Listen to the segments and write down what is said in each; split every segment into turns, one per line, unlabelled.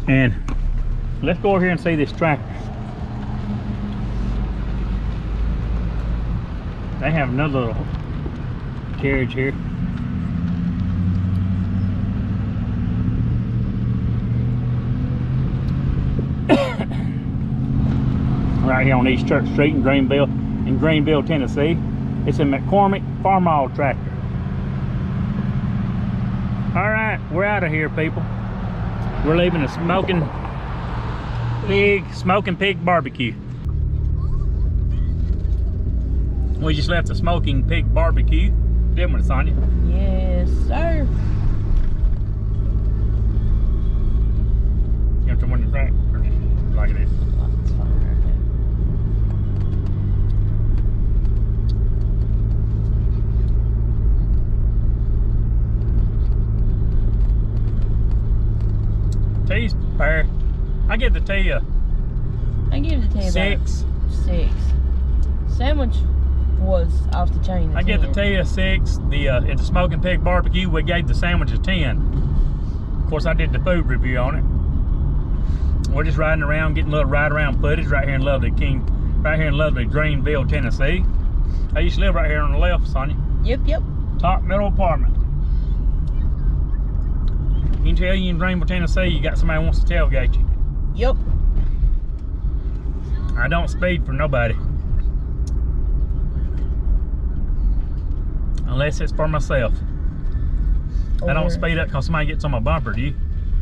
And let's go over here and see this tractor. They have another little carriage here. Right here on East Church Street in Greeneville, Tennessee. It's a McCormick Farmall tractor. All right, we're out of here, people. We're leaving a smoking pig barbecue. We just left the smoking pig barbecue, didn't we, Sonia?
Yes, sir.
You have to win the track, or just like it is?
That's fine.
T's pair. I give the T a
I give the T about
6.
6. Sandwich was off the chain.
I give the T a 6. It's a smoking pig barbecue. We gave the sandwich a 10. Of course, I did the food review on it. We're just riding around, getting a little ride around footage right here in lovely Greeneville, Tennessee. I used to live right here on the left, Sonia.
Yep.
Top middle apartment. You can tell you in Greeneville, Tennessee, you got somebody who wants to tailgate you.
Yep.
I don't speed for nobody. Unless it's for myself. I don't speed up because somebody gets on my bumper, do you?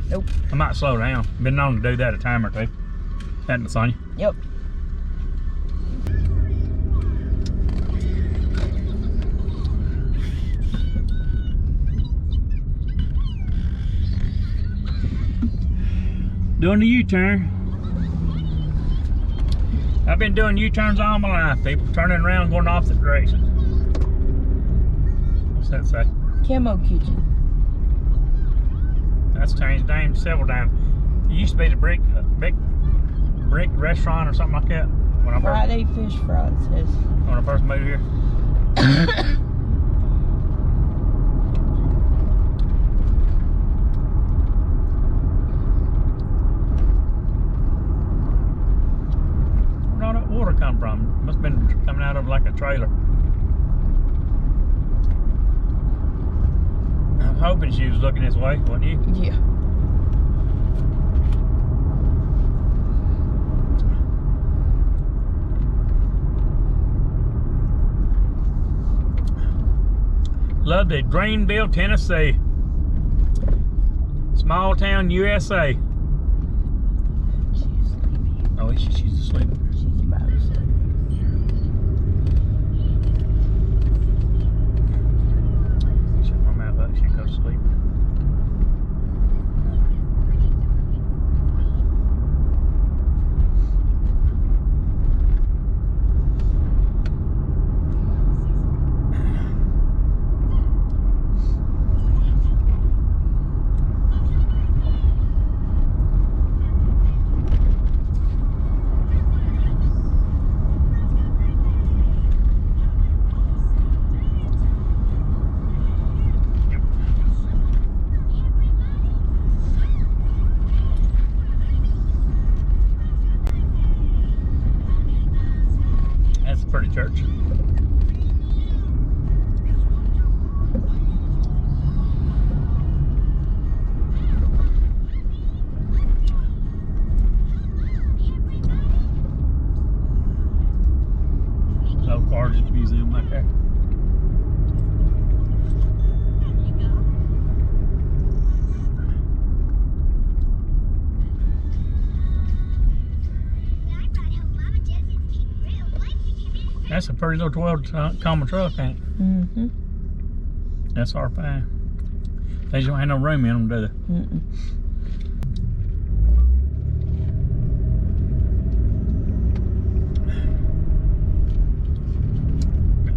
Nope.
I might slow down. Been known to do that a time or two. Hadn't it, Sonia?
Yep.
Doing the U-turn. I've been doing U-turns all my life, people. Turning around, going the opposite direction. What's that say?
Camo Kitchen.
That's changed names several times. It used to be the brick restaurant or something like that.
Friday Fish Fries.
When I first moved here. Where'd all that water come from? Must have been coming out of like a trailer. I'm hoping she was looking this way, wasn't you?
Yeah.
Loved it. Greeneville, Tennessee. Small town, USA.
She's sleepy.
Oh, she's asleep.
She's about to sleep.
Shut my mouth up. She goes to sleep. That's a pretty church. No cars at the museum right there. That's a pretty little 12 common truck, ain't it?
Mm-hmm.
That's our fine. They just don't have no room in them, do they?
Mm-mm.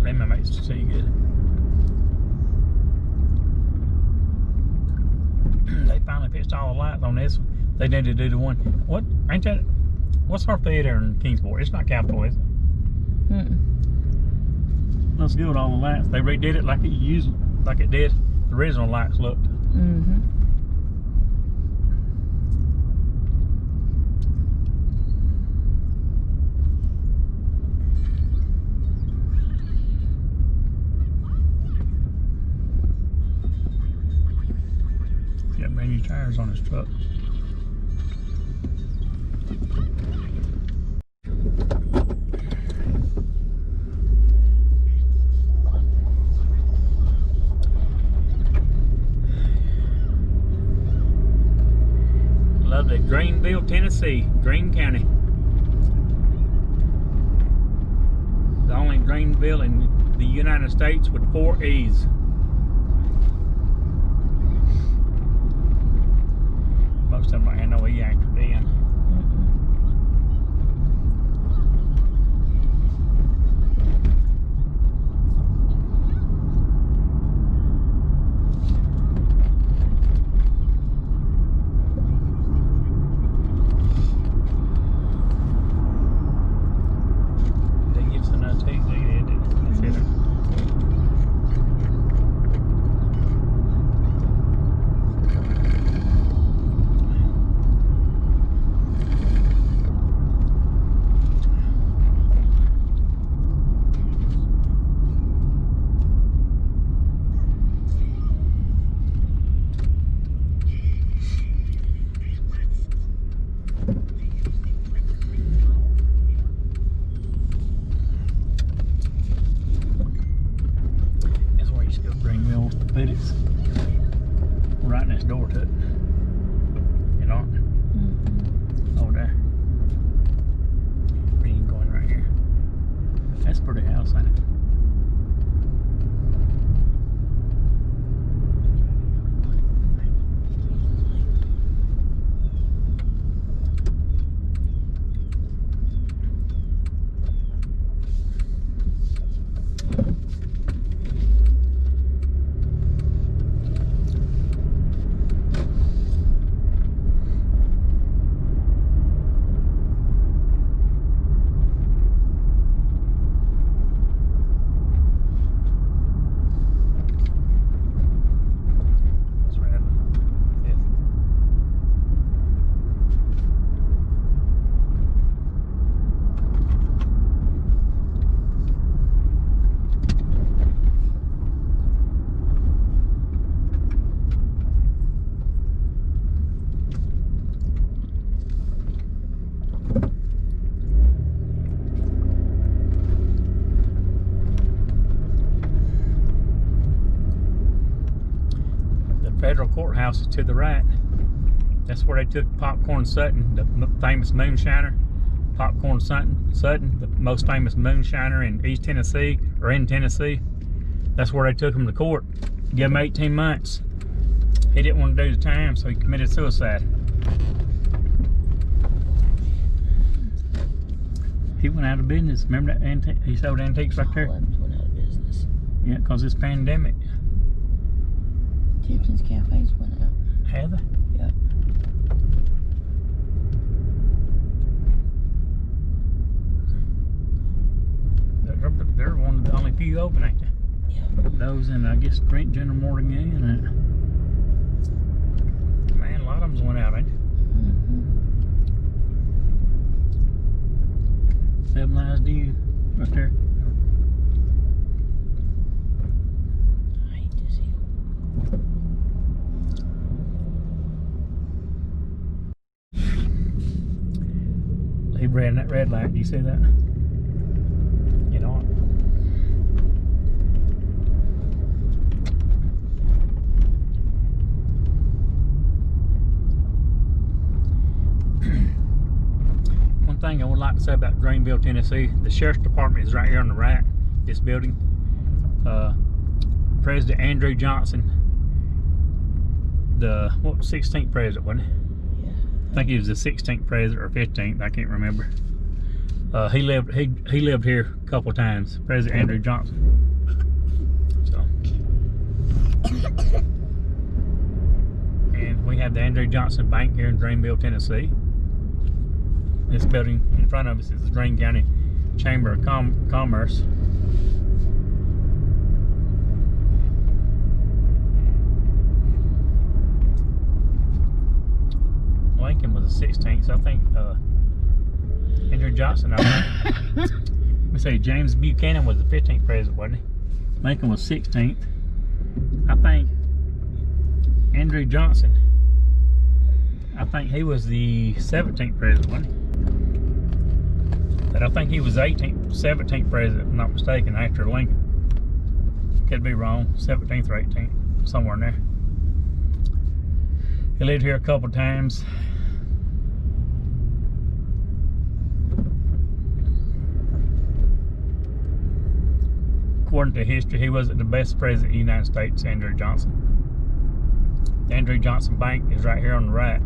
They might make it see good. They finally fixed all the lights on this one. They need to do the one. What? Ain't that? What's our theater in Kingsport? It's not Capitol, is it?
Mm-mm.
Let's do it all the lights. They redid it like it did. The original lights looked.
Mm-hmm.
tires on his truck. Lovely Greeneville, Tennessee, Greene County. The only Greeneville in the United States with 4 E's. Most of them ain't no E after D in. But it's right next door to it. You know? Over there. You can go in right here. That's a pretty house, ain't it? Federal courthouse is to the right. That's where they took Popcorn Sutton, the famous moonshiner. Popcorn Sutton, the most famous moonshiner in East Tennessee, or in Tennessee. That's where they took him to court. Give him 18 months. He didn't want to do the time, so he committed suicide. He went out of business. Remember that he sold antiques right there?
Went out of business.
Yeah, because it's pandemic.
Tipton's Cafes went out.
Have they?
Yeah.
They're one of the only few open, ain't they?
Yeah.
Those and I guess General Morgan and man, a lot of them's went out, ain't they? Civilized you right there.
I hate this hill.
He ran that red light. Do you see that? You know it. One thing I would like to say about Greeneville, Tennessee, the sheriff's department is right here on the right. This building. President Andrew Johnson, the 16th president, wasn't he? I think he was the 16th president or 15th. I can't remember. He lived here a couple times. President Andrew Johnson. So, and we have the Andrew Johnson Bank here in Greeneville, Tennessee. This building in front of us is the Greene County Chamber of Commerce. Lincoln was the 16th, so I think Andrew Johnson, let me say James Buchanan was the 15th president, wasn't he? Lincoln was 16th. I think Andrew Johnson think he was the 17th president, wasn't he? But I think he was 17th president, if I'm not mistaken, after Lincoln. Could be wrong, 17th or 18th, somewhere in there. He lived here a couple times. According to history, he wasn't the best president of the United States, Andrew Johnson. The Andrew Johnson Bank is right here on the right.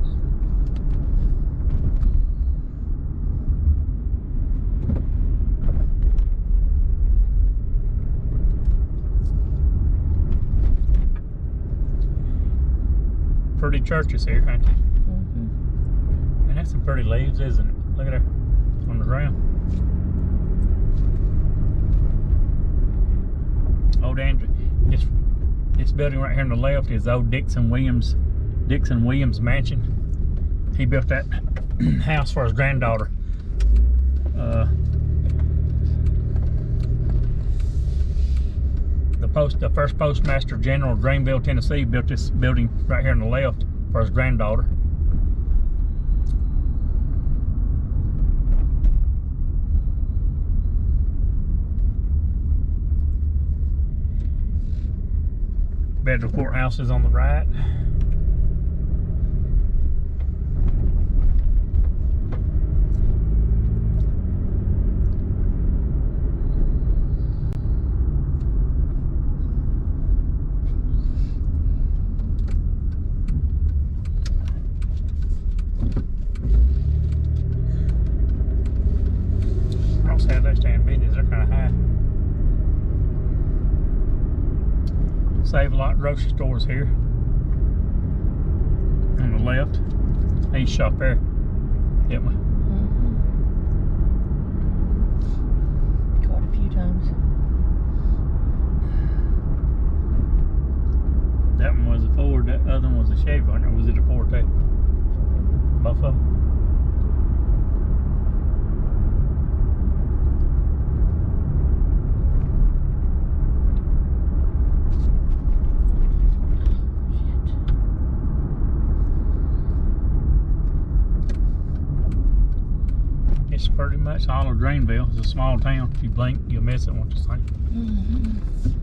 Pretty churches here, ain't they?
Mm-hmm.
Man, that's some pretty leaves, isn't it? Look at her on the ground. Old Andrew, this building right here on the left is old Dixon Williams mansion. He built that house for his granddaughter. The first postmaster general of Greeneville, Tennessee, built this building right here on the left for his granddaughter. Federal courthouse is on the right. I don't say they stand business, they're kind of high. Save a lot grocery stores here on the left. I used to shop there, didn't we?
Mm-hmm. Quite a few times.
That one was a Ford, that other one was a Chevy, wasn't it? Or was it a Ford too? Both of them. It's pretty much all of Greeneville. It's a small town. If you blink, you'll miss it, won't you think?
Mm-hmm.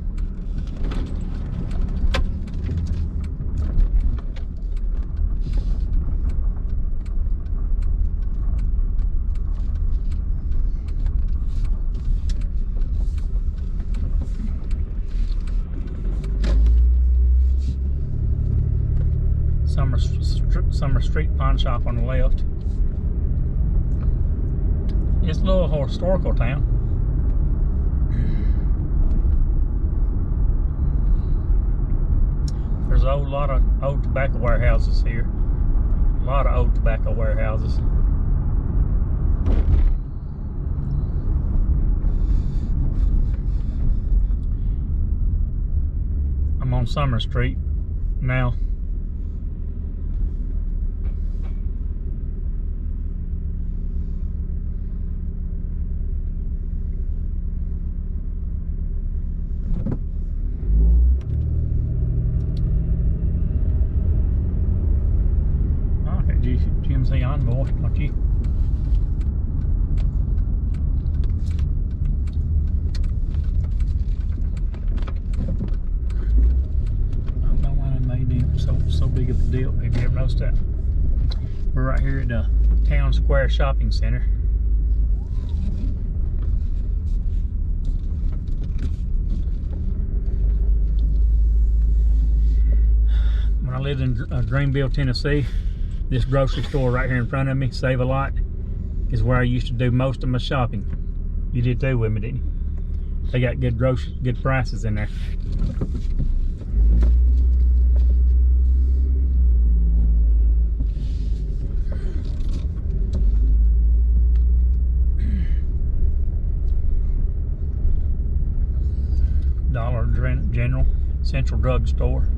Summer Street Pawn Shop on the left. It's a little historical town. There's a whole lot of old tobacco warehouses here. A lot of old tobacco warehouses. I'm on Summer Street now. GMC Envoy, don't you? I don't know why they made them so big of a deal. Have you ever noticed that? We're right here at the Town Square Shopping Center. When I lived in Greeneville, Tennessee, this grocery store right here in front of me, Save a Lot, is where I used to do most of my shopping. You did too with me, didn't you? They got good prices in there. Dollar General, Central Drug Store.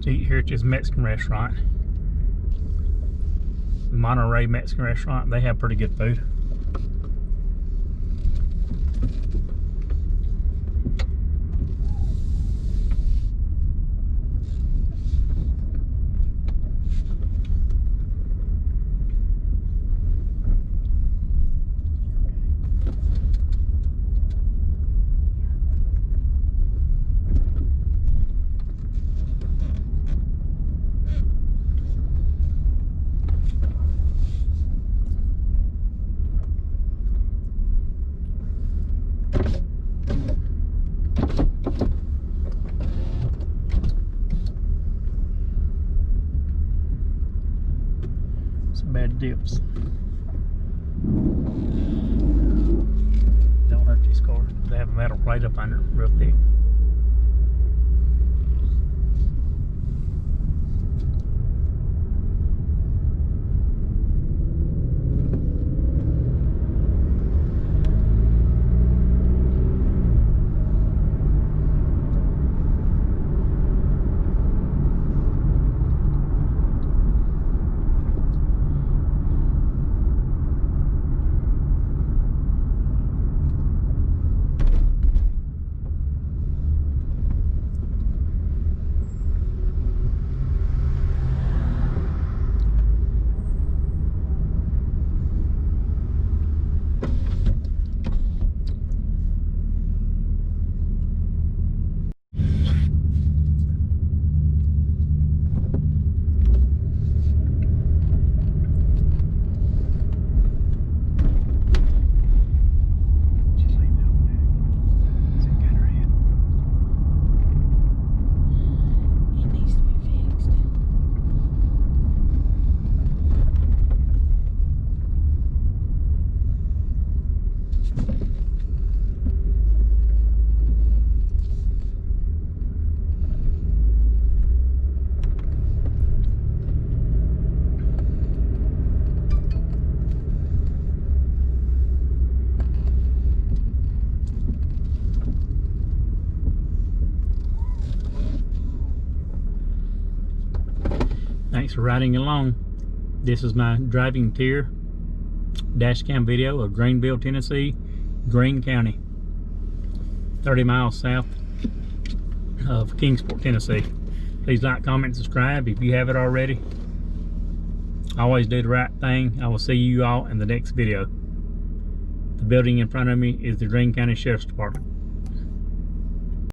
to eat here at this Mexican restaurant. Monterey Mexican restaurant. They have pretty good food. Bad dips. Don't hurt these cars. They have a metal plate up under, real thick. Thanks for riding along. This is my driving tour dash cam video of Greeneville, Tennessee, Greene County, 30 miles south of Kingsport, Tennessee. Please like, comment, subscribe if you haven't already. Always do the right thing. I will see you all in the next video. The building in front of me is the Greene County Sheriff's Department.